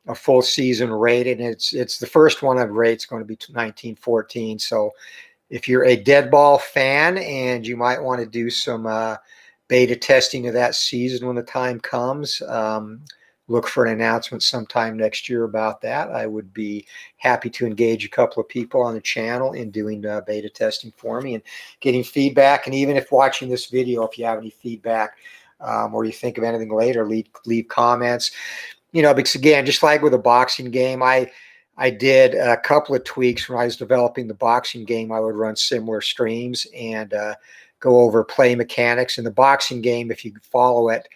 a full season rated, it's the first one I've rated. It's going to be 1914. So if you're a dead ball fan and you might want to do some beta testing of that season when the time comes, look for an announcement sometime next year about that. I would be happy to engage a couple of people on the channel in doing beta testing for me and getting feedback. And even if watching this video, if you have any feedback or you think of anything later, leave comments. Because again, just like with a boxing game, I did a couple of tweaks when I was developing the boxing game. I would run similar streams and go over play mechanics. In the boxing game, if you follow it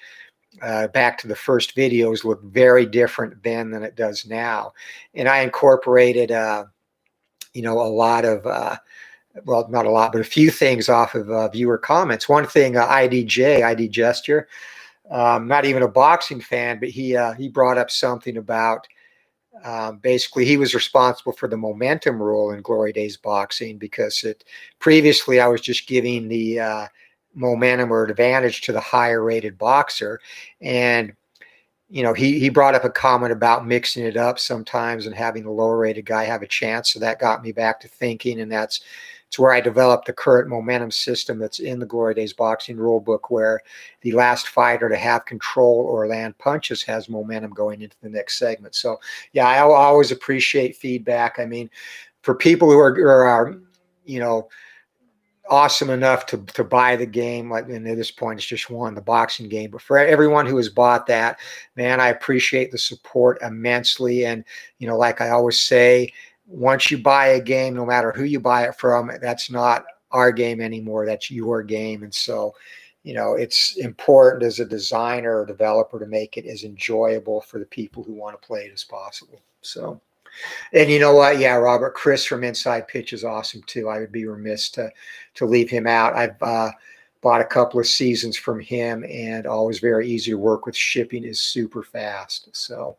back to the first videos, look very different then than it does now. And I incorporated, a lot of, well, not a lot, but a few things off of viewer comments. One thing, ID Gesture, not even a boxing fan, but he brought up something about basically he was responsible for the momentum rule in Glory Days boxing because previously I was just giving the momentum or advantage to the higher rated boxer. And he brought up a comment about mixing it up sometimes and having the lower rated guy have a chance. So that got me back to thinking, and it's where I developed the current momentum system that's in the Glory Days boxing rule book, where the last fighter to have control or land punches has momentum going into the next segment. So yeah, I always appreciate feedback. I mean, for people who are awesome enough to buy the game, like, and at this point it's just one, the boxing game, but for everyone who has bought that, man, I appreciate the support immensely. And like I always say, once you buy a game, no matter who you buy it from, that's not our game anymore, that's your game. And so it's important as a designer or developer to make it as enjoyable for the people who want to play it as possible. So, and you know what? Yeah, Robert, Chris from Inside Pitch is awesome too. I would be remiss to leave him out. I've bought a couple of seasons from him, and always very easy to work with. Shipping is super fast. So,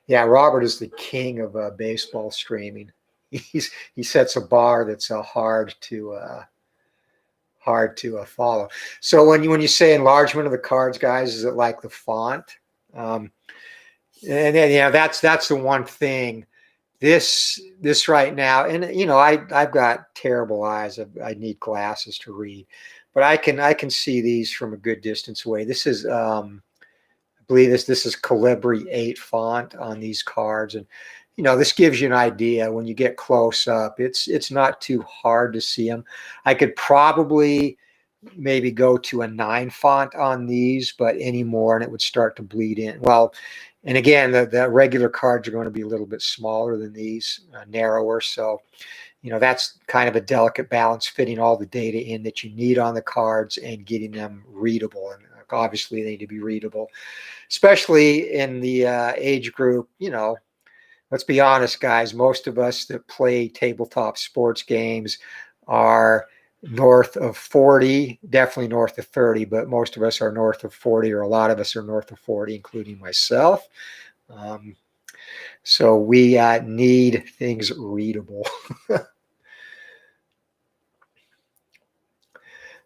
yeah, Robert is the king of baseball streaming. He sets a bar that's hard to follow. So when you say enlargement of the cards, guys, is it like the font? And then that's the one thing. This right now, and I've got terrible eyes. I need glasses to read, but I can see these from a good distance away. This is I believe this is Calibri 8 font on these cards, and this gives you an idea. When you get close up, it's not too hard to see them. I could probably maybe go to a 9 font on these, but any more and it would start to bleed in. Well, and again, the regular cards are going to be a little bit smaller than these, narrower. So, that's kind of a delicate balance, fitting all the data in that you need on the cards and getting them readable. And obviously they need to be readable, especially in the age group. Let's be honest, guys, most of us that play tabletop sports games are north of 40, definitely north of 30, but most of us are north of 40, or a lot of us are north of 40, including myself. So we need things readable.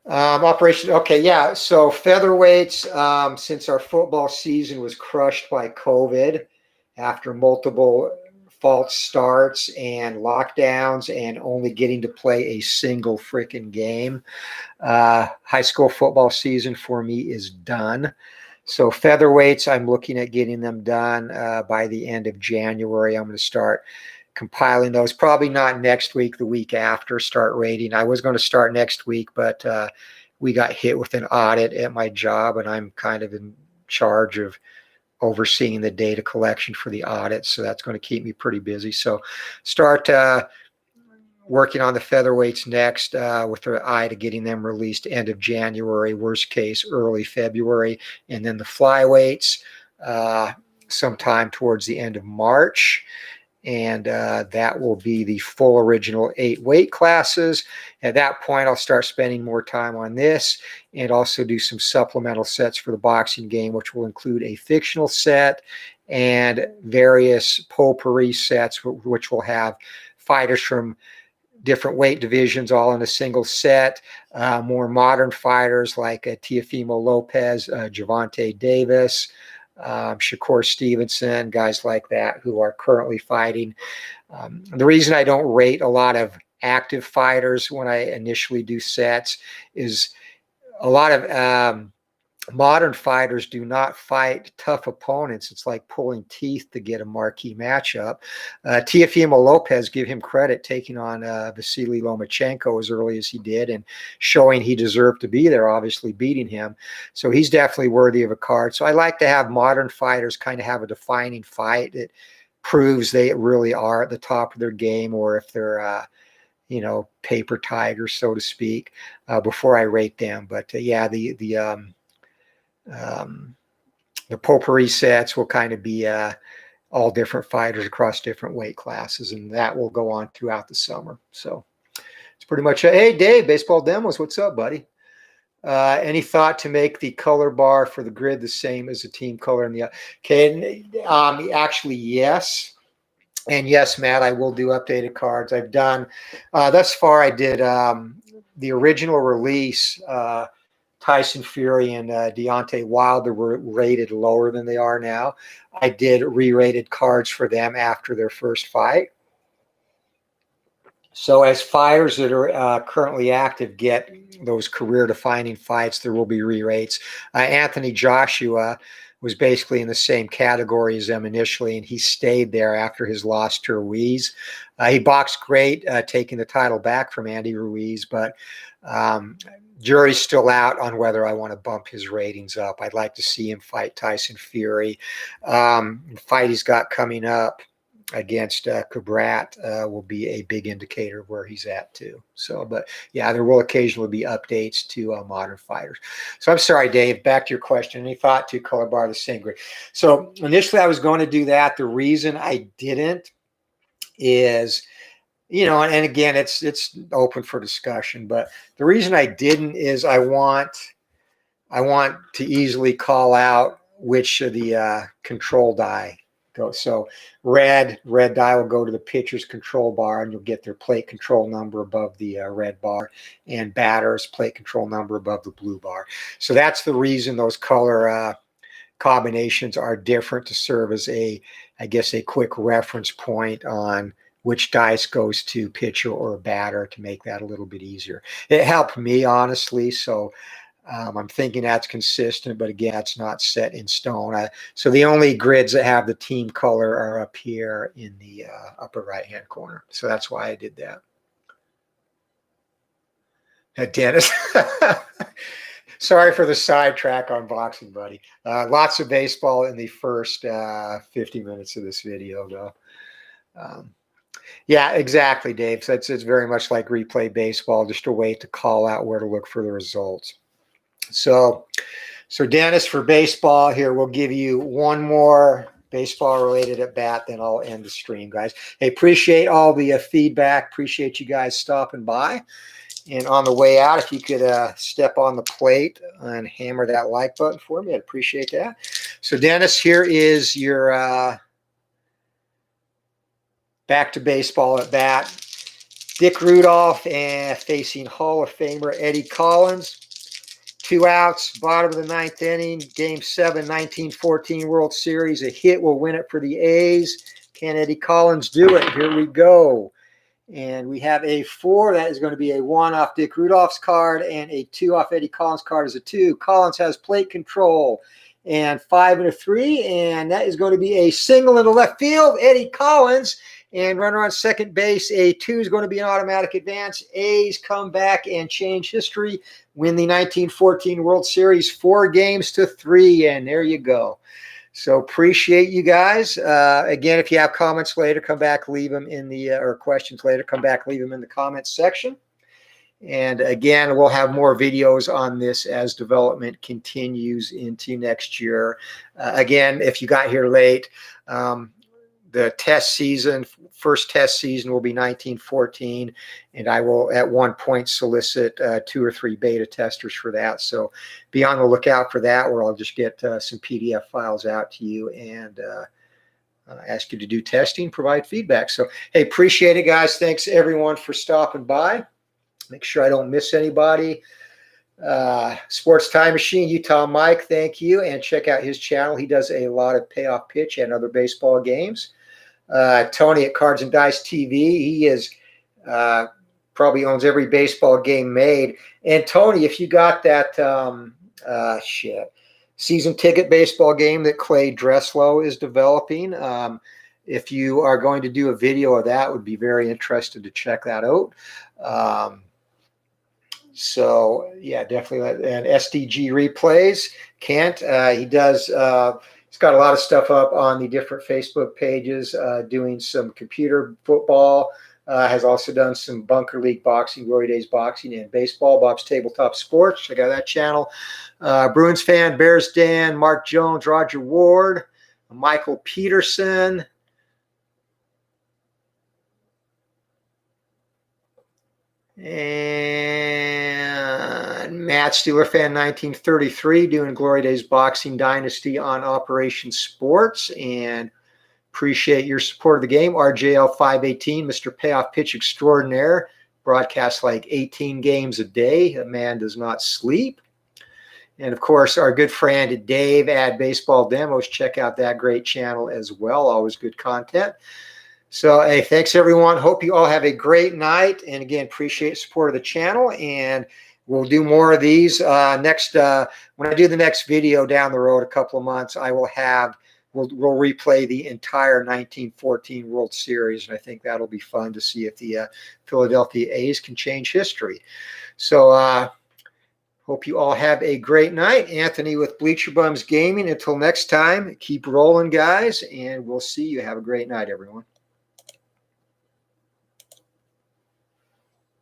Operation. Okay. Yeah. So featherweights, since our football season was crushed by COVID after multiple false starts and lockdowns and only getting to play a single freaking game, high school football season for me is done. So featherweights, I'm looking at getting them done by the end of January. I'm going to start compiling those, probably not next week, the week after, start rating. I was going to start next week, but we got hit with an audit at my job, and I'm kind of in charge of overseeing the data collection for the audit. So that's going to keep me pretty busy. So start working on the featherweights next with an eye to getting them released end of January, worst case early February, and then the flyweights sometime towards the end of March. And that will be the full original 8 weight classes. At that point, I'll start spending more time on this and also do some supplemental sets for the boxing game, which will include a fictional set and various potpourri sets, which will have fighters from different weight divisions all in a single set, more modern fighters like Teofimo Lopez, Gervonta Davis, Shakur Stevenson, guys like that who are currently fighting. The reason I don't rate a lot of active fighters when I initially do sets is a lot of modern fighters do not fight tough opponents. It's like pulling teeth to get a marquee matchup. Teofimo Lopez, give him credit, taking on Vasily Lomachenko as early as he did and showing he deserved to be there, obviously beating him. So he's definitely worthy of a card. So I like to have modern fighters kind of have a defining fight that proves they really are at the top of their game, or if they're paper tigers, so to speak, before I rate them. But yeah, the potpourri sets will kind of be all different fighters across different weight classes, and that will go on throughout the summer. So it's pretty much hey, Dave, Baseball Demos, what's up, buddy? Any thought to make the color bar for the grid the same as the team color in the actually, yes. And yes, Matt, I will do updated cards. I've done thus far. I did the original release. Tyson Fury and Deontay Wilder were rated lower than they are now. I did re-rated cards for them after their first fight. So as fighters that are currently active get those career-defining fights, there will be re-rates. Anthony Joshua was basically in the same category as them initially, and he stayed there after his loss to Ruiz. He boxed great, taking the title back from Andy Ruiz, but jury's still out on whether I want to bump his ratings up. I'd like to see him fight Tyson Fury. The fight he's got coming up against Cabrat will be a big indicator of where he's at too. So, but yeah, there will occasionally be updates to modern fighters. So I'm sorry, Dave, back to your question. Any thought to color bar the same grid? So initially I was going to do that. The reason I didn't is, and again, it's open for discussion, but the reason I didn't is I want to easily call out which of the control die go. So red die will go to the pitcher's control bar, and you'll get their plate control number above the red bar, and batter's plate control number above the blue bar. So that's the reason those color combinations are different, to serve as a quick reference point on which dice goes to pitcher or batter, to make that a little bit easier. It helped me, honestly, so I'm thinking that's consistent, but again, it's not set in stone. So the only grids that have the team color are up here in the upper right-hand corner. So that's why I did that. Dennis, sorry for the sidetrack on boxing, buddy. Lots of baseball in the first 50 minutes of this video, though. Yeah, exactly, Dave. So it's very much like replay baseball, just a way to call out where to look for the results. So Dennis, for baseball here, we'll give you one more baseball-related at bat, then I'll end the stream, guys. Hey, appreciate all the feedback. Appreciate you guys stopping by. And on the way out, if you could step on the plate and hammer that like button for me, I'd appreciate that. So, Dennis, here is your back to baseball at bat. Dick Rudolph and facing Hall of Famer Eddie Collins. 2 outs, bottom of the 9th inning, Game 7, 1914 World Series. A hit will win it for the A's. Can Eddie Collins do it? Here we go. And we have a 4. That is going to be a 1 off Dick Rudolph's card, and a 2 off Eddie Collins' card is a 2. Collins has plate control, and 5 and a 3, and that is going to be a single into left field. Eddie Collins, and runner on second base. A 2 is going to be an automatic advance. A's come back and change history, win the 1914 World Series 4 games to 3, and there you go. So appreciate you guys. Again, if you have comments later, come back, leave them in the, or questions later, come back, leave them in the comments section. And again, we'll have more videos on this as development continues into next year. Again, if you got here late, the test season, first test season will be 1914, and I will at one point solicit 2 or 3 beta testers for that. So be on the lookout for that, where I'll just get some PDF files out to you and ask you to do testing, provide feedback. So, hey, appreciate it, guys. Thanks, everyone, for stopping by. Make sure I don't miss anybody. Sports Time Machine, Utah Mike, thank you. And check out his channel. He does a lot of payoff pitch and other baseball games. Tony at Cards and Dice TV, he is probably owns every baseball game made. And Tony, if you got that season ticket baseball game that Clay Dresslow is developing, if you are going to do a video of that, would be very interested to check that out. So yeah, definitely. And SDG Replays, Kent, he does, he's got a lot of stuff up on the different Facebook pages, doing some computer football, has also done some Bunker League boxing, Glory Days boxing, and baseball, Bob's Tabletop Sports. Check out that channel. Bruins fan, Bears Dan, Mark Jones, Roger Ward, Michael Peterson, and Matt Steeler fan 1933 doing Glory Days Boxing Dynasty on Operation Sports, and appreciate your support of the game. RJL 518, Mr. Payoff Pitch Extraordinaire, broadcasts like 18 games a day. A man does not sleep. And of course, our good friend Dave at Baseball Demos. Check out that great channel as well. Always good content. So, hey, thanks everyone. Hope you all have a great night. And again, appreciate support of the channel. And we'll do more of these next. When I do the next video down the road, a couple of months, I will have. We'll replay the entire 1914 World Series, and I think that'll be fun to see if the Philadelphia A's can change history. So, hope you all have a great night. Anthony with Bleacher Bums Gaming. Until next time, keep rolling, guys, and we'll see you. Have a great night, everyone.